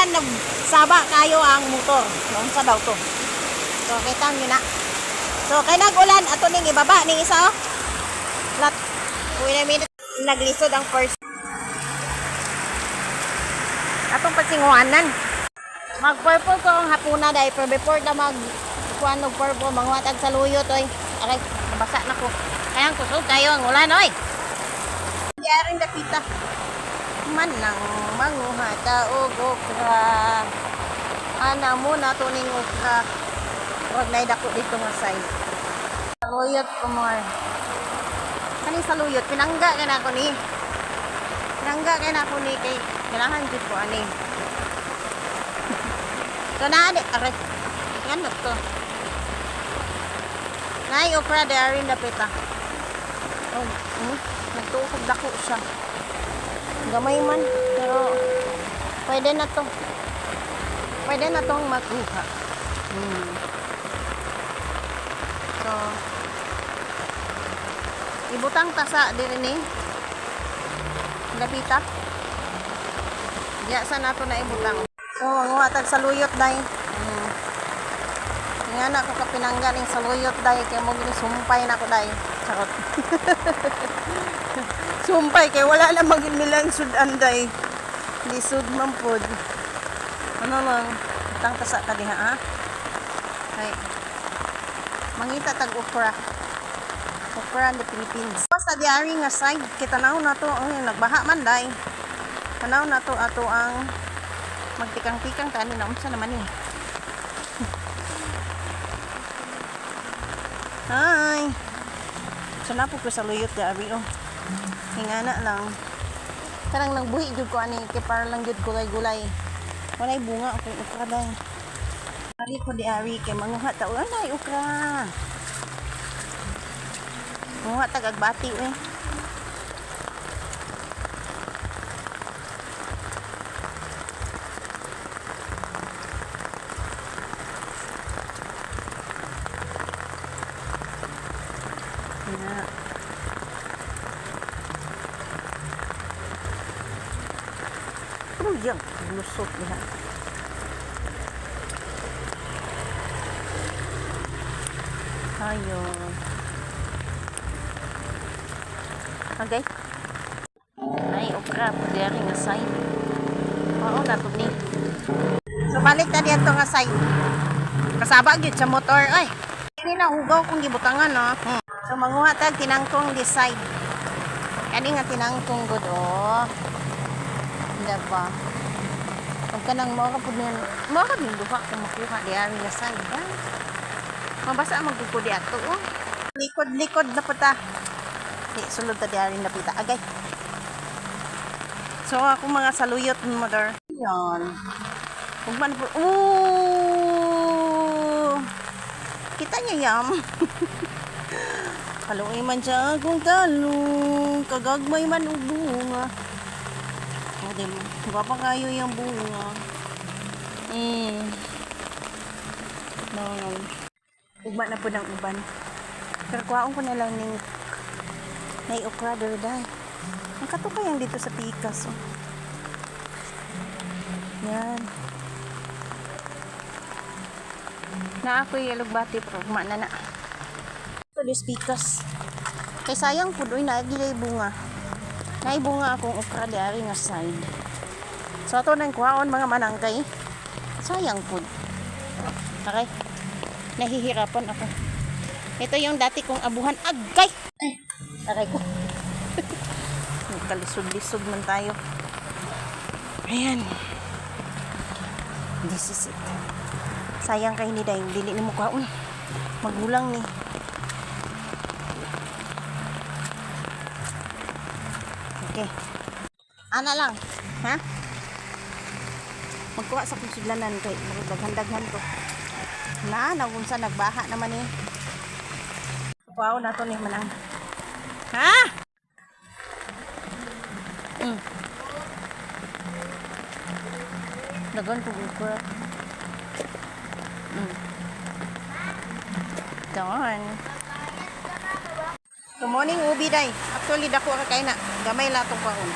ulan, nagsaba kayo ang motor. Noon sa daw to. So, kita nyo na. So, kay nag-ulan, ato ning ibaba, ning isa, oh. Lat. Wait a minute. Naglisod ang first. Atong patsinguanan. Mag-purple ko ang hapuna dahil pero before na mag-kuhan ng purple, mangwatag sa luyot, oy. Okay, nabasa na ko. Kaya ang kusog kayo ang ulan, oy. Diyaring dapita. Man nang manguhata og okra. Ana mo na to ning okra. Wag na dako dito nga side. Saluyot ko more. Kani saluyot pinangga kay nako ni. Pinangga kay nako ni kay kailangan jud ko ani. So na ade are. Yan to. Nay okra dari dapita. Oh, nagtuog dako siya. Gamay man, pero pwede na to. Pwede na tong magkuha. So, ibutang tasa din ni. Dapita. Diya sa nato na ibutang. So, ang watag sa luyot day. Nga na ko kapinangga ning sa luyot day kay mo gini sumpay na ko day. Charot. Sumpay kay wala na magin nilang sudan day. Di sud man pod. Ano lang, tang tasa ka diha ha. Ay. Mangita tag okra. Okra in the Philippines. Basta diari nga side kita naw na to, nagbaha man day. Tanaw na to ato ang magtikang-tikang kani na unsa naman ni. Hi. Sana po ko sa luyot diari oh. Hingana lang. Karang lang buhi jud ko ani kay para lang jud gulay-gulay. Walay bunga ako okra day. Ari ko diari kay manguha ta ay okra. Manguha ta gagbati we. Na. Yang lusot lihat. Ayo. Okay. Ay, okra po diyari nga side. Oo, nato ni. So, balik na dito nga side. Kasaba gyud sa motor. Ay, hindi na hugaw kung gibutangan, no? So, manguha tag tinangtong this side. Kani nga tinangtong good, oh. Diba? Huwag ka nang mga duha kung makuha diyan nga side. Mabasa magkukudi ato. Oh. Likod-likod na pata. Sulod ta diyan na pita. Agay. So ako mga saluyot mother. Yan. Huwag man po. Kita niya yam. Haluin man siya kung talong. Kagagmay man ubunga. Diba pa kayo yung bunga. No. Ugma na po ng uban. Pero kuhaon ko na lang ng may okra day. Ang kato kayang dito sa pikas. Oh. Yan. Na ako yung alugbati pero ugma na. So this pikas. Kay sayang po doon naagilay bunga. Naibunga akong okra dari nga side. So ato nang kuhaon mga manangkay. Sayang po. Okay. Nahihirapan ako. Ito yung dati kong abuhan. Agay! Aray ko. Kalisod-lisod man tayo. Ayan. This is it. Sayang kay ni dahil dili ni mo kuhaon. Magulang ni. Okay. Ana lang. Ha? Magkuha sa kusudlanan kay magdaghan-daghan to. Nagunsa nagbaha naman eh. Wow, nato ni manang. Ha? Dagan ko ukra. Dagan. Good morning, ubi day. Actually dako ka kay na. Gamay latong paon.